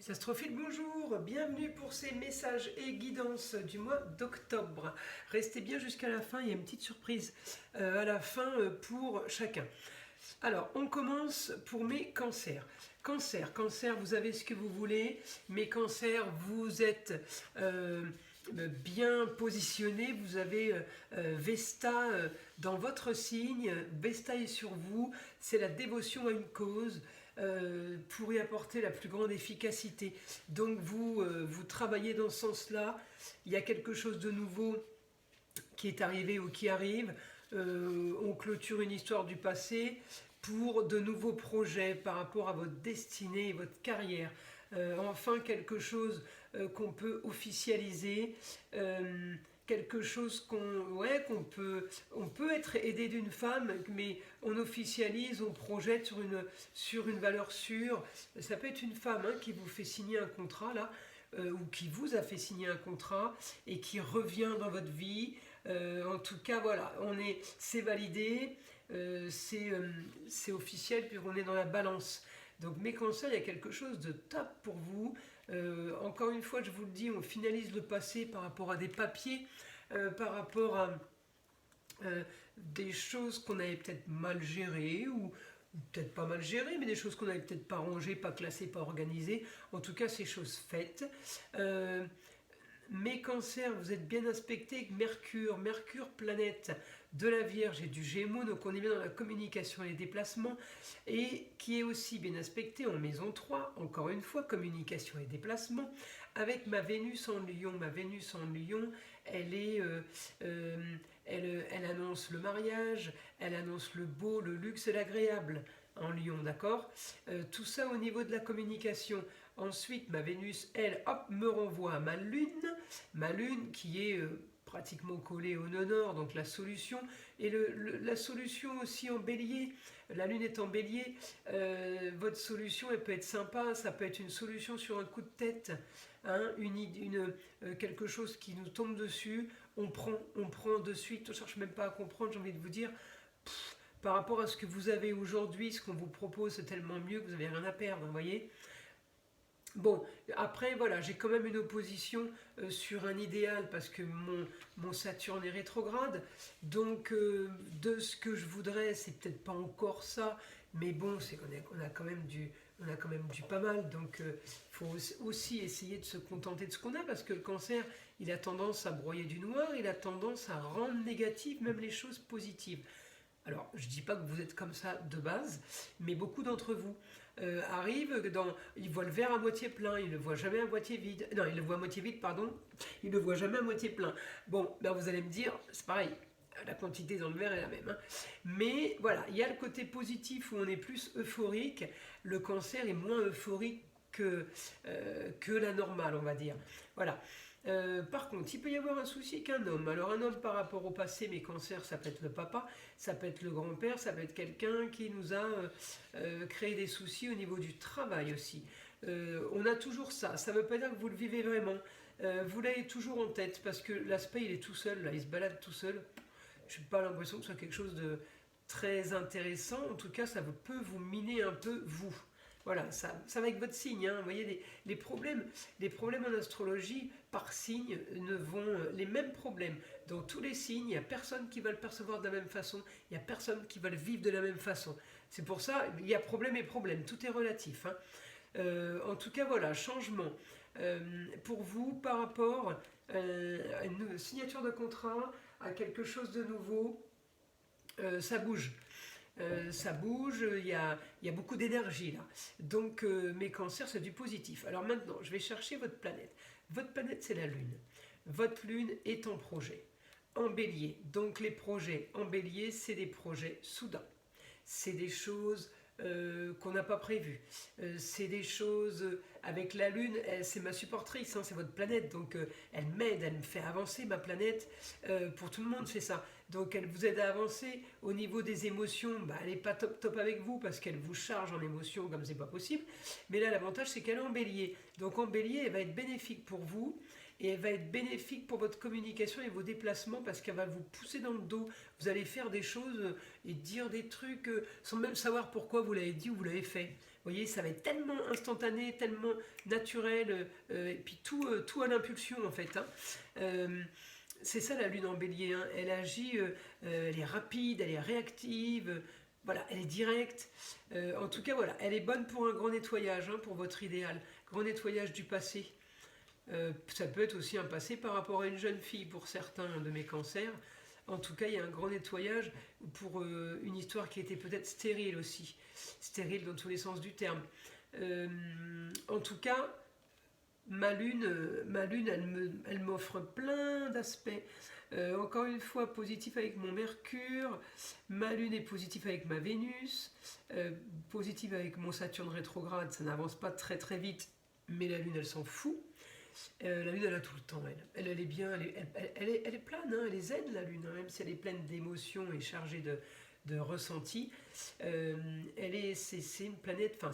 Les astrophiles, bonjour, bienvenue pour ces messages et guidances du mois d'octobre. Restez bien jusqu'à la fin, il y a une petite surprise à la fin pour chacun. Alors, on commence pour mes cancers. Cancer, vous avez ce que vous voulez. Mes cancers, vous êtes bien positionné, vous avez Vesta dans votre signe, Vesta est sur vous, c'est la dévotion à une cause. Pour y apporter la plus grande efficacité. Donc vous travaillez dans ce sens-là, il y a quelque chose de nouveau qui est arrivé ou qui arrive, on clôture une histoire du passé pour de nouveaux projets par rapport à votre destinée et votre carrière. Enfin quelque chose qu'on peut officialiser, quelque chose qu'on peut être aidé d'une femme, mais on officialise, on projette sur une valeur sûre. Ça peut être une femme qui vous fait signer un contrat là, ou qui vous a fait signer un contrat et qui revient dans votre vie. En tout cas, voilà, c'est validé, c'est officiel, puis on est dans la balance. Donc mes conseils, il y a quelque chose de top pour vous. Encore une fois, je vous le dis, on finalise le passé par rapport à des papiers, par rapport à des choses qu'on avait peut-être mal gérées, ou peut-être pas mal gérées, mais des choses qu'on avait peut-être pas rangées, pas classées, pas organisées. En tout cas, ces choses faites. Mes cancers, vous êtes bien aspectés avec Mercure, planète de la Vierge et du Gémeaux, donc on est bien dans la communication et les déplacements, et qui est aussi bien aspecté en maison 3, encore une fois, communication et déplacement, avec ma Vénus en Lion. Ma Vénus en Lion, elle annonce le mariage, elle annonce le beau, le luxe et l'agréable en Lion, d'accord. Tout ça au niveau de la communication. Ensuite, ma Vénus, elle, hop, me renvoie à ma Lune qui est pratiquement collée au nœud nord, donc la solution. Et la solution aussi en bélier, la Lune est en bélier, votre solution, elle peut être sympa, ça peut être une solution sur un coup de tête, quelque chose qui nous tombe dessus, on prend de suite, on ne cherche même pas à comprendre, j'ai envie de vous dire, par rapport à ce que vous avez aujourd'hui, ce qu'on vous propose, c'est tellement mieux que vous n'avez rien à perdre, vous voyez. Bon, après, voilà, j'ai quand même une opposition sur un idéal parce que mon Saturne est rétrograde. Donc, de ce que je voudrais, c'est peut-être pas encore ça, mais bon, c'est qu'on a quand même du pas mal. Donc, il faut aussi essayer de se contenter de ce qu'on a parce que le cancer, il a tendance à broyer du noir, il a tendance à rendre négatif même les choses positives. Alors, je ne dis pas que vous êtes comme ça de base, mais beaucoup d'entre vous arrivent ils voient le verre à moitié plein, ils ne le voient jamais à moitié vide. Non, ils le voient à moitié vide, pardon, ils ne le voient jamais à moitié plein. Bon, ben vous allez me dire, c'est pareil, la quantité dans le verre est la même. Mais voilà, il y a le côté positif où on est plus euphorique, le cancer est moins euphorique que la normale, on va dire. Voilà. Par contre, il peut y avoir un souci avec un homme. Alors un homme par rapport au passé, mes cancers, ça peut être le papa, ça peut être le grand-père, ça peut être quelqu'un qui nous a créé des soucis au niveau du travail aussi. On a toujours ça. Ça ne veut pas dire que vous le vivez vraiment. Vous l'avez toujours en tête parce que l'aspect, il est tout seul, là, il se balade tout seul. Je n'ai pas l'impression que ce soit quelque chose de très intéressant. En tout cas, ça peut vous miner un peu, vous. Voilà, ça va avec votre signe. Vous voyez, les problèmes en astrologie, par signe, ne vont les mêmes problèmes. Dans tous les signes, il n'y a personne qui va le percevoir de la même façon, il n'y a personne qui va le vivre de la même façon. C'est pour ça, il y a problème et problème, tout est relatif. En tout cas, voilà, changement. Pour vous, par rapport à une signature de contrat, à quelque chose de nouveau, ça bouge. Ça bouge, il y a beaucoup d'énergie là. Donc mes cancers, c'est du positif. Alors maintenant, je vais chercher votre planète. Votre planète, c'est la Lune. Votre Lune est en projet, en bélier. Donc les projets en bélier, c'est des projets soudains. C'est des choses qu'on n'a pas prévues. C'est des choses avec la Lune, c'est ma supportrice, c'est votre planète. Donc elle m'aide, elle me fait avancer, ma planète. Pour tout le monde, c'est ça. Donc elle vous aide à avancer. Au niveau des émotions, elle n'est pas top avec vous parce qu'elle vous charge en émotions comme c'est pas possible. Mais là, l'avantage, c'est qu'elle est en bélier. Donc en bélier, elle va être bénéfique pour vous et elle va être bénéfique pour votre communication et vos déplacements parce qu'elle va vous pousser dans le dos. Vous allez faire des choses et dire des trucs sans même savoir pourquoi vous l'avez dit ou vous l'avez fait. voyez, ça va être tellement instantané, tellement naturel, et puis tout à l'impulsion en fait. Hein. C'est ça la lune en bélier, hein. Elle agit, elle est rapide, elle est réactive, voilà, elle est directe. En tout cas, voilà, elle est bonne pour un grand nettoyage, hein, pour votre idéal. Grand nettoyage du passé. Ça peut être aussi un passé par rapport à une jeune fille pour certains de mes cancers. En tout cas, il y a un grand nettoyage pour une histoire qui était peut-être stérile aussi. Stérile dans tous les sens du terme. En tout cas, ma lune, elle m'offre plein d'aspects. Encore une fois, positif avec mon Mercure. Ma lune est positive avec ma Vénus. Positive avec mon Saturne rétrograde. Ça n'avance pas très très vite, mais la lune, elle s'en fout. La lune, elle a tout le temps, elle est bien, elle est plane, hein, elle est zen, la lune, hein, même si elle est pleine d'émotions et chargée de ressentis. C'est une planète, enfin,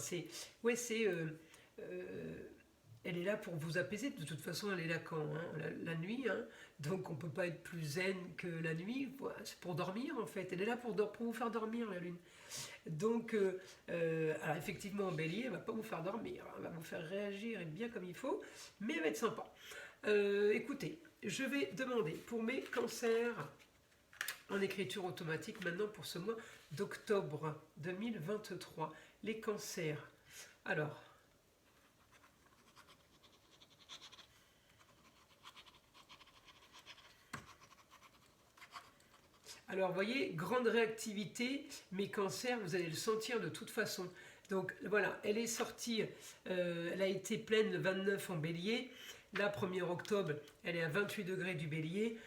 elle est là pour vous apaiser. De toute façon, elle est là quand, hein, la nuit, hein, donc on ne peut pas être plus zen que la nuit. Voilà, c'est pour dormir, en fait. Elle est là pour vous faire dormir, la lune. Donc, alors effectivement, en bélier, elle ne va pas vous faire dormir, elle va vous faire réagir et bien comme il faut, mais elle va être sympa. Écoutez, je vais demander pour mes cancers en écriture automatique maintenant pour ce mois d'octobre 2023. Les cancers. Alors, vous voyez, grande réactivité, mes cancers, vous allez le sentir de toute façon. Donc voilà, elle est sortie, elle a été pleine le 29 en bélier. Là, 1er octobre, elle est à 28 degrés du bélier.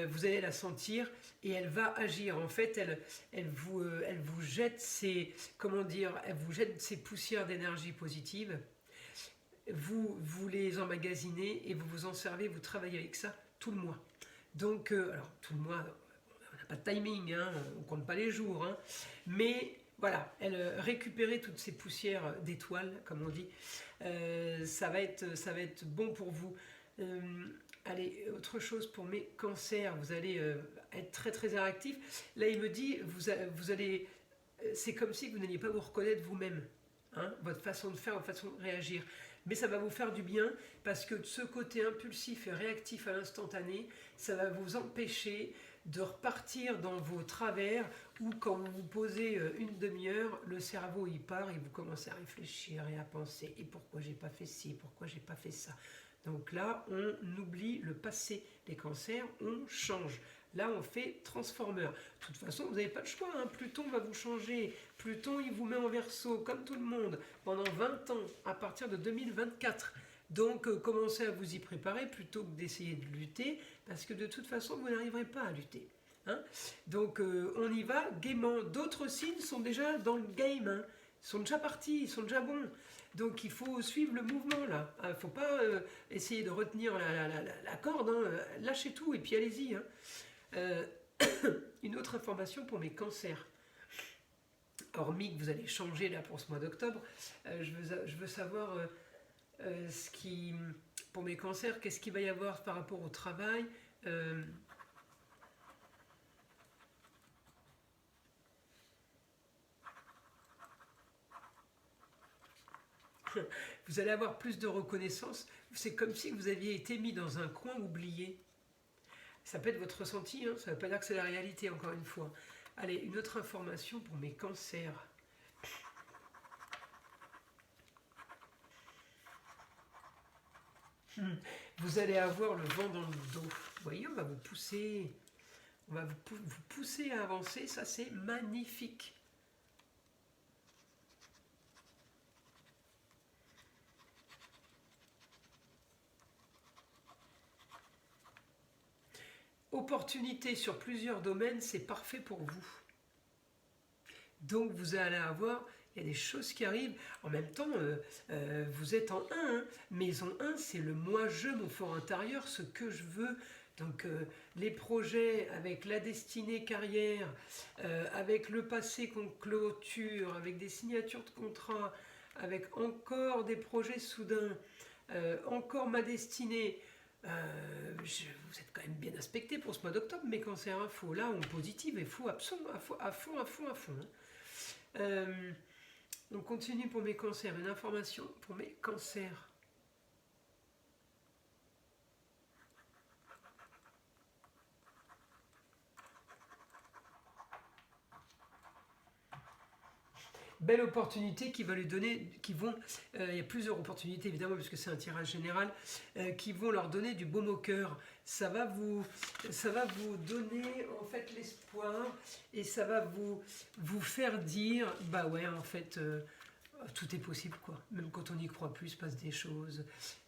Vous allez la sentir et elle va agir. En fait, elle vous jette ses, comment dire, elle vous jette ses poussières d'énergie positive. Vous les emmagasinez et vous vous en servez, vous travaillez avec ça tout le mois. Donc, alors tout le mois, pas de timing, hein, on ne compte pas les jours, hein, mais voilà, elle récupérer toutes ces poussières d'étoiles, comme on dit, ça va être bon pour vous. Allez, autre chose pour mes cancers, vous allez être très très réactif. Là, il me dit, vous allez, c'est comme si vous n'alliez pas vous reconnaître vous-même, hein, votre façon de faire, votre façon de réagir. Mais ça va vous faire du bien parce que ce côté impulsif et réactif à l'instantané, ça va vous empêcher de repartir dans vos travers où quand vous vous posez une demi-heure, le cerveau il part et vous commencez à réfléchir et à penser et pourquoi j'ai pas fait ci, pourquoi j'ai pas fait ça. Donc là, on oublie le passé. Les cancers, on change. Là, on fait transformer. De toute façon, vous n'avez pas le choix. Hein. Pluton va vous changer. Pluton, il vous met en verso, comme tout le monde, pendant 20 ans, à partir de 2024. Donc, commencez à vous y préparer plutôt que d'essayer de lutter, parce que de toute façon, vous n'arriverez pas à lutter. Hein. Donc, on y va gaiement. D'autres signes sont déjà dans le game. Hein. Ils sont déjà partis, ils sont déjà bons. Donc, il faut suivre le mouvement, là. Il ne faut pas essayer de retenir la corde. Hein. Lâchez tout et puis allez-y. Hein. Une autre information pour mes cancers. Hormis que vous allez changer là pour ce mois d'octobre, je veux savoir ce qui, pour mes cancers, qu'est-ce qu'il va y avoir par rapport au travail. Vous allez avoir plus de reconnaissance. C'est comme si vous aviez été mis dans un coin oublié. Ça peut être votre ressenti, hein, ça ne veut pas dire que c'est la réalité, encore une fois. Allez, une autre information pour mes cancers. Vous allez avoir le vent dans le dos. Vous voyez, on va vous pousser. On va vous pousser à avancer. Ça, c'est magnifique. Opportunité sur plusieurs domaines, c'est parfait pour vous. Donc vous allez avoir, il y a des choses qui arrivent. En même temps, vous êtes en 1, hein. Maison 1, c'est le moi-je, mon fort intérieur, ce que je veux. Donc les projets avec la destinée carrière, avec le passé qu'on clôture, avec des signatures de contrats, avec encore des projets soudains, encore ma destinée. Vous êtes quand même bien aspecté pour ce mois d'octobre, mes cancers là, on positive et fou à fond, hein. On continue pour mes cancers. Une information pour mes cancers. Belle opportunité qui va lui donner, il y a plusieurs opportunités évidemment puisque c'est un tirage général, qui vont leur donner du baume au cœur. Ça va vous donner en fait l'espoir et ça va vous faire dire bah ouais en fait tout est possible quoi. Même quand on n'y croit plus, il se passe des choses.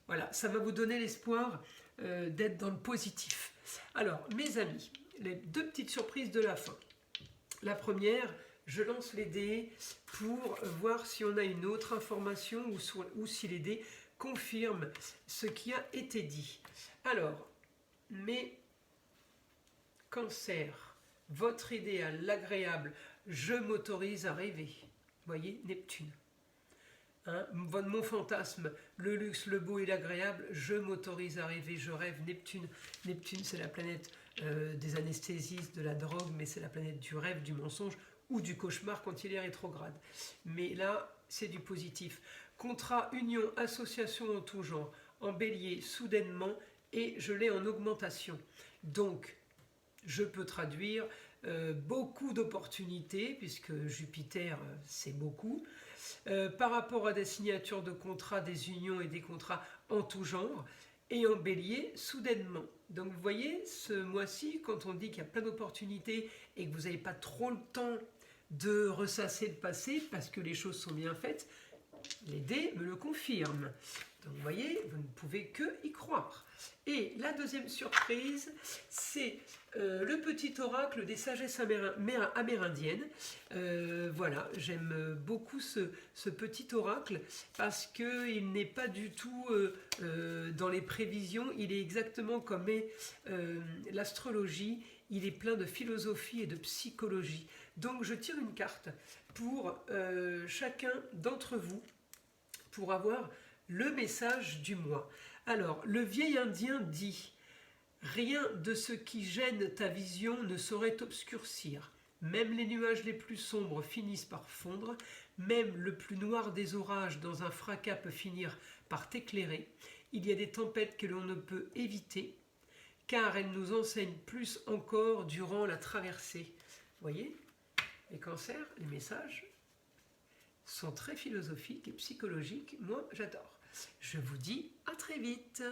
Voilà, ça va vous donner l'espoir d'être dans le positif. Alors mes amis, les deux petites surprises de la fin. La première, je lance les dés pour voir si on a une autre information ou si les dés confirment ce qui a été dit. Alors, mes cancers, votre idéal, l'agréable, je m'autorise à rêver. Vous voyez, Neptune. Hein, mon fantasme, le luxe, le beau et l'agréable, je m'autorise à rêver, je rêve. Neptune, Neptune c'est la planète des anesthésistes, de la drogue, mais c'est la planète du rêve, du mensonge, ou du cauchemar quand il est rétrograde. Mais là, c'est du positif. Contrat, union, association en tout genre, en bélier, soudainement, et je l'ai en augmentation. Donc, je peux traduire beaucoup d'opportunités, puisque Jupiter, c'est beaucoup, par rapport à des signatures de contrats, des unions et des contrats en tout genre, et en bélier, soudainement. Donc vous voyez, ce mois-ci, quand on dit qu'il y a plein d'opportunités et que vous n'avez pas trop le temps de ressasser le passé parce que les choses sont bien faites, les dés me le confirment. Donc vous voyez, vous ne pouvez que y croire. Et la deuxième surprise, c'est le petit oracle des sagesses amérindiennes. Voilà, j'aime beaucoup ce petit oracle parce qu'il n'est pas du tout dans les prévisions, il est exactement comme l'astrologie, il est plein de philosophie et de psychologie. Donc je tire une carte pour chacun d'entre vous pour avoir le message du mois. Alors, le vieil indien dit « Rien de ce qui gêne ta vision ne saurait t'obscurcir. Même les nuages les plus sombres finissent par fondre, même le plus noir des orages dans un fracas peut finir par t'éclairer. Il y a des tempêtes que l'on ne peut éviter, car elles nous enseignent plus encore durant la traversée. » Vous voyez, les cancers, les messages sont très philosophiques et psychologiques. Moi, j'adore. Je vous dis à très vite.